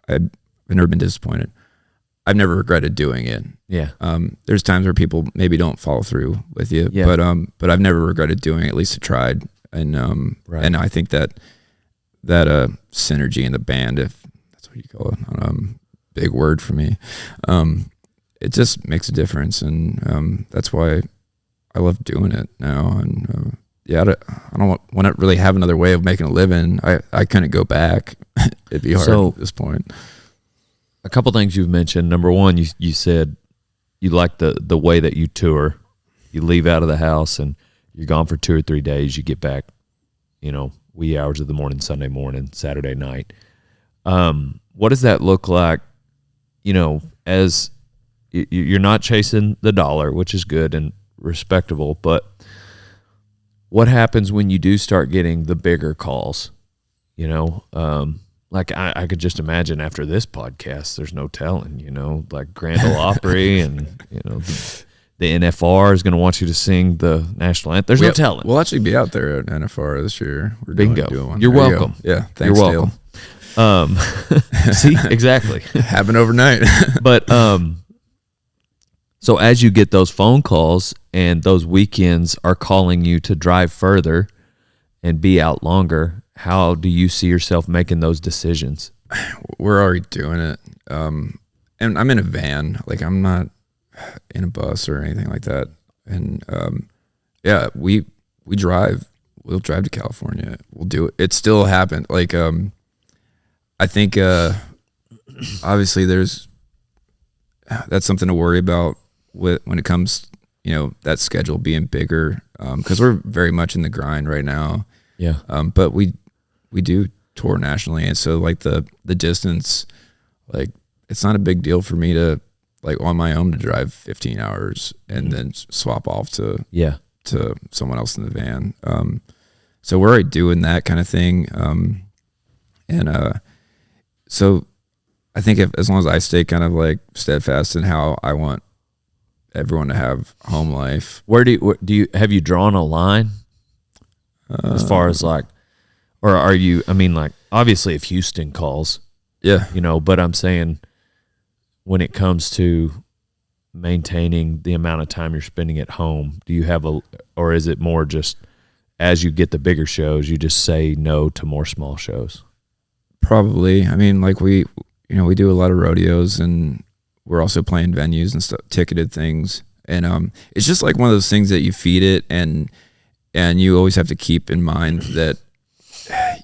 Speaker 1: I've never been disappointed. I've never regretted doing it.
Speaker 2: Yeah.
Speaker 1: There's times where people maybe don't follow through with you,
Speaker 2: yeah.
Speaker 1: But I've never regretted doing it. At least I tried, and
Speaker 2: right.
Speaker 1: And I think that synergy in the band, if that's what you call it, big word for me, it just makes a difference, and that's why I love doing it now. And I don't want to really have another way of making a living. I couldn't go back. It'd be hard at this point.
Speaker 2: A couple things you've mentioned. Number one, you said you like the way that you tour. You leave out of the house and you're gone for 2 or 3 days. You get back, wee hours of the morning, Sunday morning, Saturday night. What does that look like? As you're not chasing the dollar, which is good and respectable, but what happens when you do start getting the bigger calls? Like I could just imagine after this podcast, there's no telling, like Grand Ole Opry and the NFR is going to want you to sing the national anthem. There's no telling.
Speaker 1: We'll actually be out there at NFR this year. We're
Speaker 2: Bingo.
Speaker 1: Doing one.
Speaker 2: You're welcome.
Speaker 1: Yeah, thanks.
Speaker 2: You're welcome. See, exactly.
Speaker 1: Happened overnight.
Speaker 2: But so as you get those phone calls and those weekends are calling you to drive further and be out longer, how do you see yourself making those decisions?
Speaker 1: We're already doing it. And I'm in a van. Like, I'm not in a bus or anything like that. And we drive. We'll drive to California. We'll do it. It still happened. Like, I think obviously that's something to worry about when it comes, that schedule being bigger, because we're very much in the grind right now.
Speaker 2: Yeah.
Speaker 1: But we do tour nationally, and so, like, the distance, like, it's not a big deal for me to, like, on my own to drive 15 hours and then swap off to someone else in the van. So we're already doing that kind of thing. So I think as long as I stay kind of, like, steadfast in how I want everyone to have home life.
Speaker 2: Where do you have you drawn a line as far as, like, or are you? I mean, like, obviously, if Houston calls, but I'm saying when it comes to maintaining the amount of time you're spending at home, do you have a or is it more just as you get the bigger shows, you just say no to more small shows?
Speaker 1: Probably. I mean, like we do a lot of rodeos, and we're also playing venues and stuff, ticketed things. And it's just like one of those things that you feed it, and you always have to keep in mind that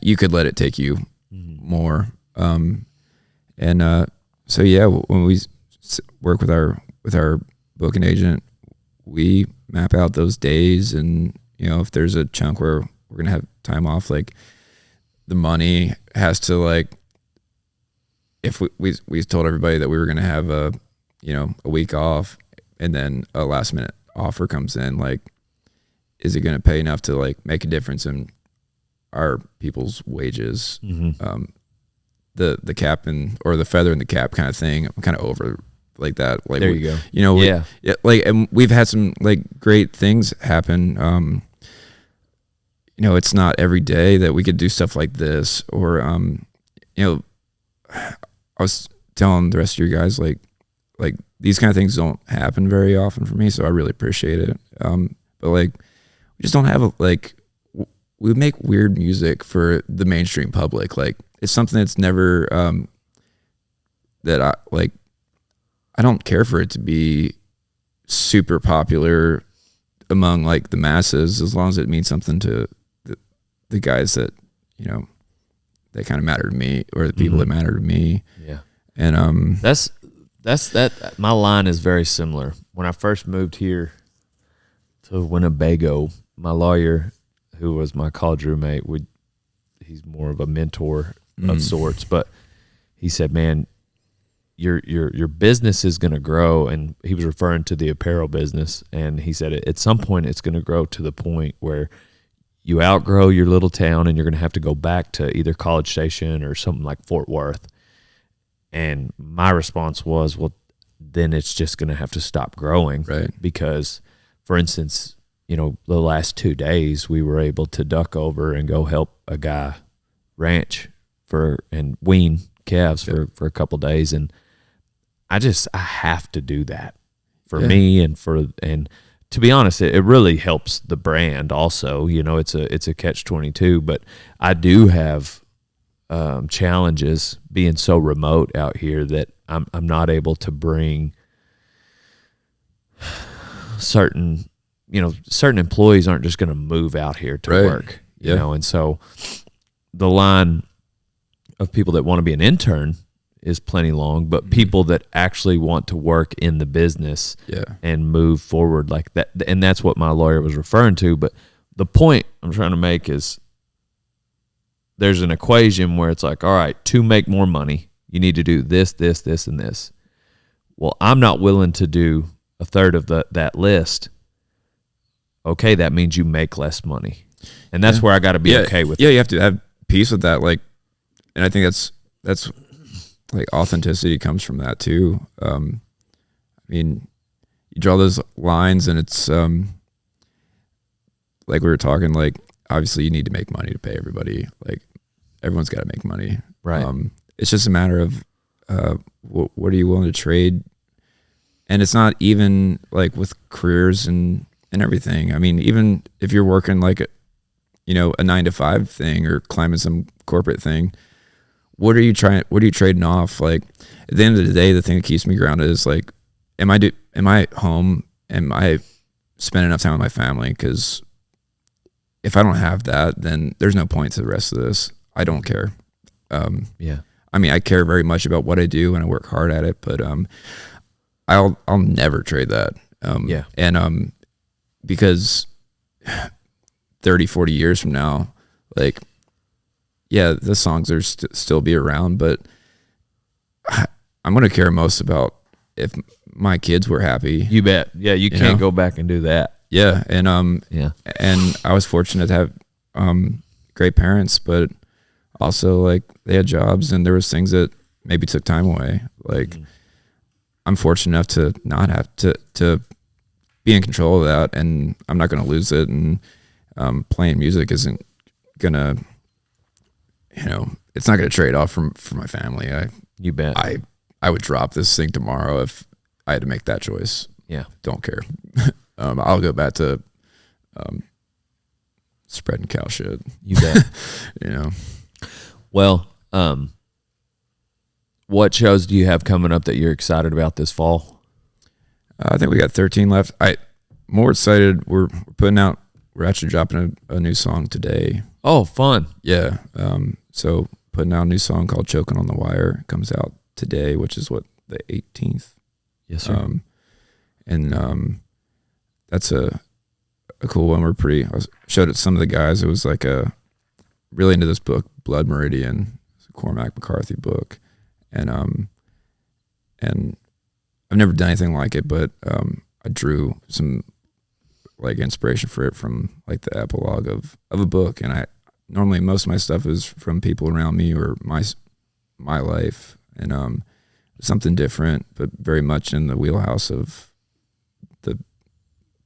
Speaker 1: you could let it take you more. So yeah, when we work with our booking agent, we map out those days, and if there's a chunk where we're gonna have time off, like the money has to, like, if we told everybody that we were gonna have a week off, and then a last minute offer comes in, like, is it gonna pay enough to like make a difference in our people's wages? The cap or the feather in the cap kind of thing, I'm kind of over like that. Like,
Speaker 2: there you go.
Speaker 1: Yeah, like, and we've had some like great things happen. It's not every day that we could do stuff like this, or I was telling the rest of your guys, like these kind of things don't happen very often for me, so I really appreciate it. But like, we just don't have we make weird music for the mainstream public. Like, it's something that's never that I don't care for it to be super popular among like the masses, as long as it means something to the guys that they kind of matter to me, or the people that matter to me.
Speaker 2: Yeah.
Speaker 1: And
Speaker 2: that's that. My line is very similar. When I first moved here to Winnebago, my lawyer, who was my college roommate, he's more of a mentor of sorts, but he said, man, your business is going to grow. And he was referring to the apparel business. And he said, at some point it's going to grow to the point where you outgrow your little town, and you're going to have to go back to either College Station or something like Fort Worth. And my response was, well, then it's just going to have to stop growing.
Speaker 1: Right.
Speaker 2: Because, for instance, the last 2 days we were able to duck over and go help a guy ranch and wean calves for a couple of days. And I have to do that for me, and to be honest, it really helps the brand also. It's a catch-22, but I do have challenges being so remote out here that I'm not able to bring certain employees aren't just going to move out here to work, and so the line of people that want to be an intern is plenty long, but people that actually want to work in the business and move forward like that, and that's what my lawyer was referring to. But the point I'm trying to make is there's an equation where it's like, all right, to make more money, you need to do this, this, this, and this. Well, I'm not willing to do a third of that list. Okay, that means you make less money. And that's where I got to be okay with it.
Speaker 1: Yeah, you have to have peace with that. Like, and I think that's like authenticity comes from that too. I mean, you draw those lines, and it's like we were talking, like, obviously you need to make money to pay everybody. Like, everyone's got to make money.
Speaker 2: Right.
Speaker 1: It's just a matter of what are you willing to trade? And it's not even like with careers and everything. I mean, even if you're working like a 9-to-5 thing or climbing some corporate thing, what are you trading off? Like, at the end of the day, the thing that keeps me grounded is like, am I home? Am I spending enough time with my family? Because if I don't have that, then there's no point to the rest of this. I don't care. I mean, I care very much about what I do, and I work hard at it, but I'll never trade that. And because 30, 40 years from now, like, yeah, the songs are still be around, but I'm going to care most about if my kids were happy.
Speaker 2: You bet. Yeah, you can't go back and do that.
Speaker 1: Yeah, and and I was fortunate to have great parents, but also like they had jobs, and there was things that maybe took time away. Like, I'm fortunate enough to not have to be in control of that, and I'm not going to lose it. And playing music isn't gonna, it's not gonna trade off for my family.
Speaker 2: You bet.
Speaker 1: I would drop this thing tomorrow if I had to make that choice.
Speaker 2: Yeah,
Speaker 1: don't care. I'll go back to spreading cow shit.
Speaker 2: You bet.
Speaker 1: You know.
Speaker 2: Well, what shows do you have coming up that you're excited about this fall?
Speaker 1: I think we got 13 left. More excited. We're actually dropping a new song today.
Speaker 2: Oh, fun.
Speaker 1: Yeah. So putting out a new song called Choking on the Wire. It comes out today, which is the 18th.
Speaker 2: Yes, sir.
Speaker 1: That's a cool one. I showed it to some of the guys. It was like really into this book, Blood Meridian. It's a Cormac McCarthy book. And I've never done anything like it, but I drew some like inspiration for it from like the epilogue of a book. And normally most of my stuff is from people around me or my life, and something different, but very much in the wheelhouse of the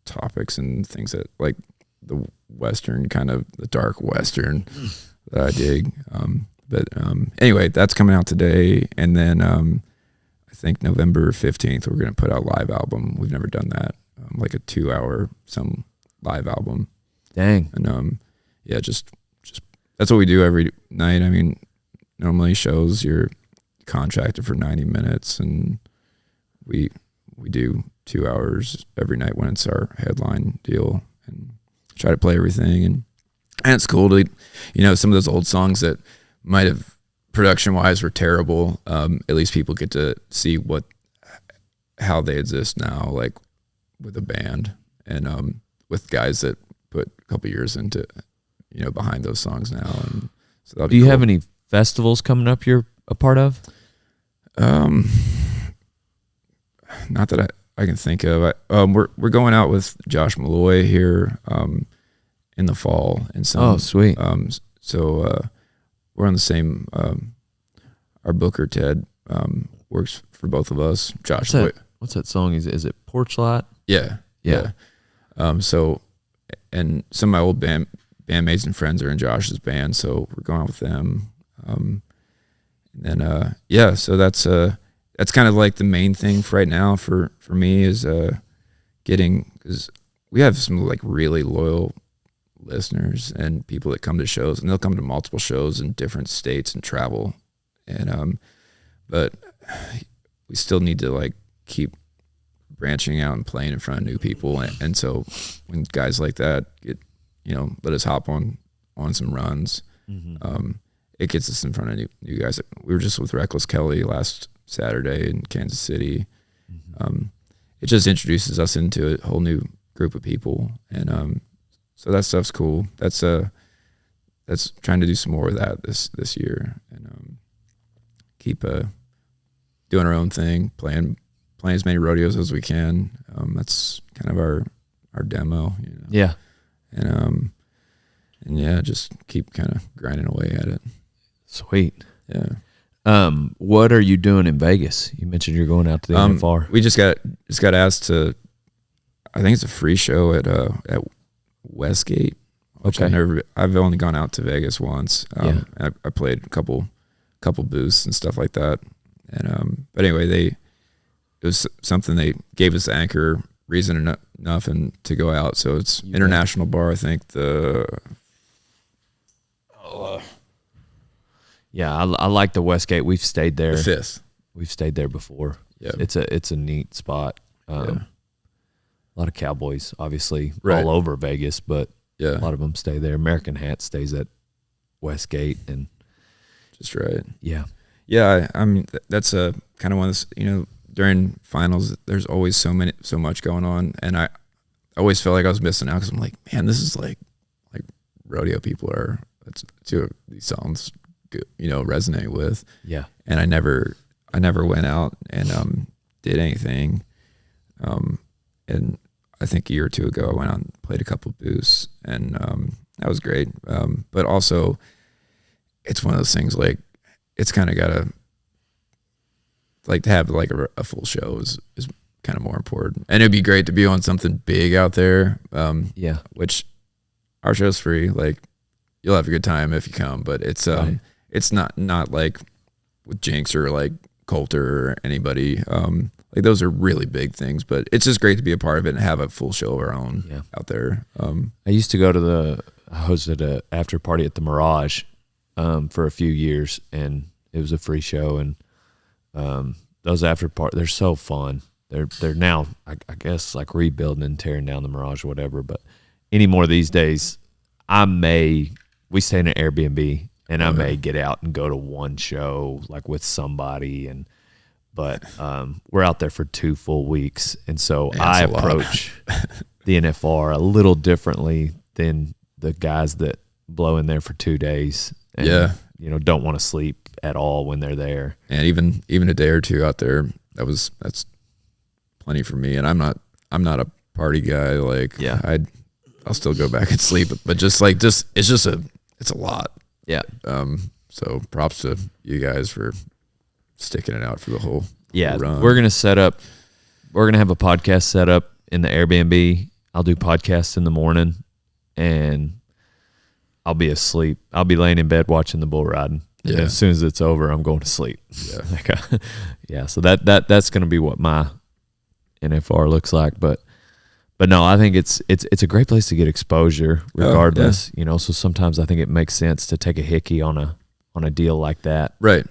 Speaker 1: topics and things that like the Western, kind of the dark Western that I dig. But anyway, that's coming out today. And then I think November 15th, we're going to put out a live album. We've never done that. Like a 2-hour some live album.
Speaker 2: Dang.
Speaker 1: And yeah, just that's what we do every night. I mean, normally shows you're contracted for 90 minutes, and we do 2 hours every night when it's our headline deal, and try to play everything. And it's cool to, some of those old songs that might have production wise were terrible. At least people get to see how they exist now, like with a band and with guys that put a couple years into, behind those songs now. And so
Speaker 2: do you have any festivals coming up you're a part of?
Speaker 1: Not that I can think of. We're going out with Josh Malloy here in the fall, and
Speaker 2: oh sweet.
Speaker 1: So we're on the same. Our booker Ted works for both of us. Josh,
Speaker 2: what's that song? Is it Porch Light?
Speaker 1: Yeah. So, and some of my old bandmates and friends are in Josh's band, so we're going out with them. And then so that's kind of like the main thing for right now for me is because we have some like really loyal listeners and people that come to shows, and they'll come to multiple shows in different states and travel, and but we still need to like keep branching out and playing in front of new people, and so when guys like that get let us hop on some runs, it gets us in front of new guys. We were just with Reckless Kelly last Saturday in Kansas City. It just introduces us into a whole new group of people, and so that stuff's cool. That's trying to do some more of that this year, and keep doing our own thing, playing as many rodeos as we can. That's kind of our demo.
Speaker 2: Yeah,
Speaker 1: and yeah, just keep kind of grinding away at it.
Speaker 2: Sweet.
Speaker 1: Yeah.
Speaker 2: What are you doing in Vegas? You mentioned you're going out to the NFR.
Speaker 1: We just got asked to. I think it's a free show at Westgate. Which
Speaker 2: Okay.
Speaker 1: I've only gone out to Vegas once.
Speaker 2: Yeah.
Speaker 1: I played a couple booths and stuff like that. And but anyway, it was something they gave us Anchor reason enough and to go out. So it's International Bar. I think
Speaker 2: Yeah, I like the Westgate. We've stayed there.
Speaker 1: the Fifth.
Speaker 2: We've stayed there before.
Speaker 1: Yeah.
Speaker 2: It's a neat spot. A lot of cowboys, obviously,
Speaker 1: Right.
Speaker 2: all over Vegas, but
Speaker 1: Yeah.
Speaker 2: a lot of them stay there. American Hat stays at Westgate, and
Speaker 1: Just right.
Speaker 2: yeah,
Speaker 1: Yeah, I mean that's a kind of one of those, during finals there's always so much going on, and I always felt like I was missing out because I'm like, man, this is like rodeo people are. That's two of these songs, resonate with.
Speaker 2: yeah.
Speaker 1: And I never went out and did anything. And I think a year or two ago I went out and played a couple booths, and that was great. But also, it's one of those things like it's kind of got to have like a full show is kind of more important, and it'd be great to be on something big out there.
Speaker 2: Yeah.
Speaker 1: Which our show's free. Like you'll have a good time if you come, but it's it's not like with Jinx or like Coulter or anybody. like those are really big things, but it's just great to be a part of it and have a full show of our own out there.
Speaker 2: I used to go to I hosted a after party at the Mirage for a few years, and it was a free show, and those after parties, they're so fun. They're now, I guess, like rebuilding and tearing down the Mirage or whatever, but anymore these days, we stay in an Airbnb, and I may get out and go to one show like with somebody, but we're out there for 2 full weeks, and so I approach the NFR a little differently than the guys that blow in there for 2 days and don't want to sleep at all when they're there.
Speaker 1: And even a day or two out there, that's plenty for me. And I'm not a party guy. Like I'll still go back and sleep, but it's a lot.
Speaker 2: Yeah.
Speaker 1: So props to you guys for sticking it out for the whole run.
Speaker 2: We're gonna have a podcast set up in the Airbnb. I'll do podcasts in the morning, and I'll be asleep. I'll be laying in bed watching the bull riding. Yeah. And as soon as it's over, I'm going to sleep. Yeah. So that's going to be what my NFR looks like. But no, I think it's a great place to get exposure regardless. So sometimes I think it makes sense to take a hickey on a deal like that.
Speaker 1: Right.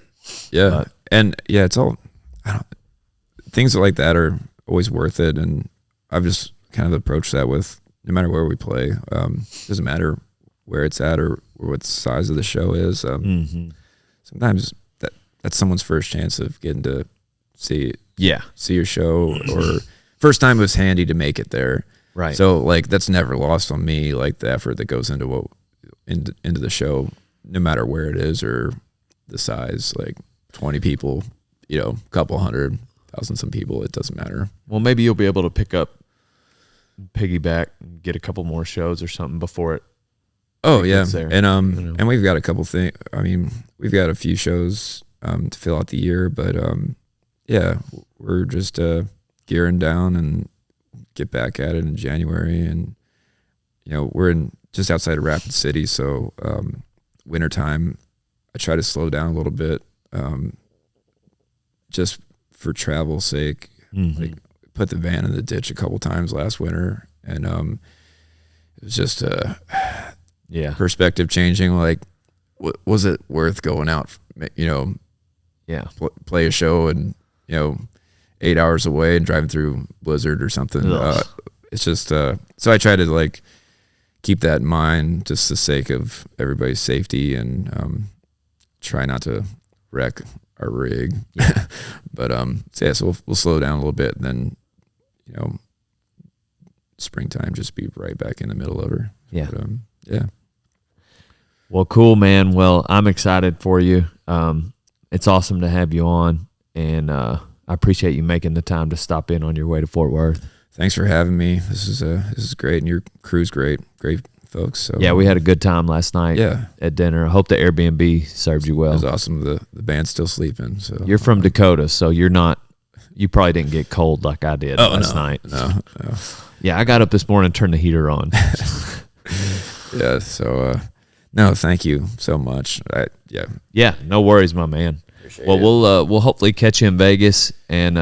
Speaker 1: Yeah. It's all things like that are always worth it. And I've just kind of approached that with no matter where we play, doesn't matter where it's at or what the size of the show is. Sometimes that's someone's first chance of getting to see your show, or first time it was handy to make it there.
Speaker 2: Right.
Speaker 1: So like that's never lost on me, like the effort that goes into into the show, no matter where it is or the size, like 20 people, a couple 100,000 some people, it doesn't matter.
Speaker 2: Well, maybe you'll be able to piggyback and get a couple more shows or something before it.
Speaker 1: Oh yeah. And we've got a couple things. I mean, we've got a few shows to fill out the year, but we're just gearing down and get back at it in January. And we're just outside of Rapid City, so wintertime I try to slow down a little bit, just for travel's sake. Like put the van in the ditch a couple times last winter, and it was just perspective changing. Like, was it worth going out? Play a show and 8 hours away and driving through blizzard or something. It's just so I try to like keep that in mind, just the sake of everybody's safety, and try not to wreck our rig. But so we'll slow down a little bit, and then springtime just be right back in the middle of her.
Speaker 2: Well, cool, man. Well, I'm excited for you. It's awesome to have you on, and I appreciate you making the time to stop in on your way to Fort Worth.
Speaker 1: Thanks for having me. This is great, and your crew's great folks. So
Speaker 2: we had a good time last night at dinner. I hope the Airbnb served you well.
Speaker 1: It was awesome. The band's still sleeping. So
Speaker 2: you're from Dakota, so you probably didn't get cold like I did last night.
Speaker 1: No.
Speaker 2: Yeah, I got up this morning and turned the heater on.
Speaker 1: So no, thank you so much.
Speaker 2: No worries, my man. We'll hopefully catch you in Vegas, and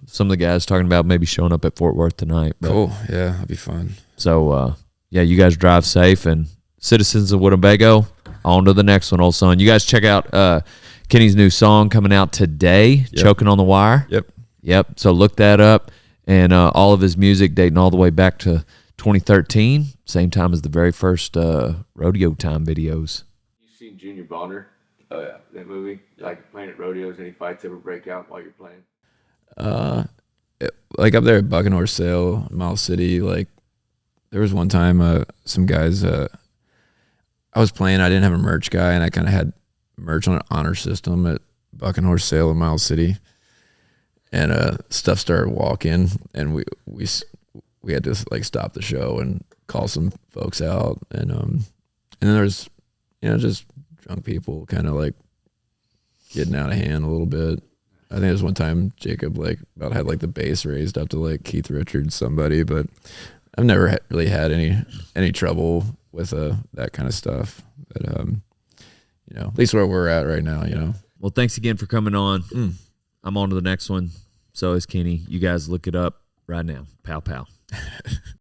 Speaker 2: some of the guys talking about maybe showing up at Fort Worth tonight.
Speaker 1: Cool. Yeah, that'll be fun.
Speaker 2: So you guys drive safe, and citizens of Winnebago, on to the next one, old son. You guys check out Kenny's new song coming out today, Choking on the Wire. Yep. So look that up, and all of his music dating all the way back to 2013, same time as the very first rodeo time videos.
Speaker 3: You seen Junior Bonner? Oh yeah, that movie. Like playing at rodeos, any fights ever break out while you're playing?
Speaker 1: Like up there at Buck and Horse Sale, Miles City. Like there was one time, some guys. I was playing. I didn't have a merch guy, and I kind of had merch on an honor system at Buck and Horse Sale in Miles City. And stuff started walking, and we had to like stop the show and call some folks out, and then there's just drunk people kind of like getting out of hand a little bit. I think there's one time Jacob like about had like the bass raised up to like Keith Richards somebody, but I've never really had any trouble with that kind of stuff. But at least where we're at right now.
Speaker 2: Well, thanks again for coming on. I'm on to the next one. So is Kenny. You guys look it up right now. Pow, pow.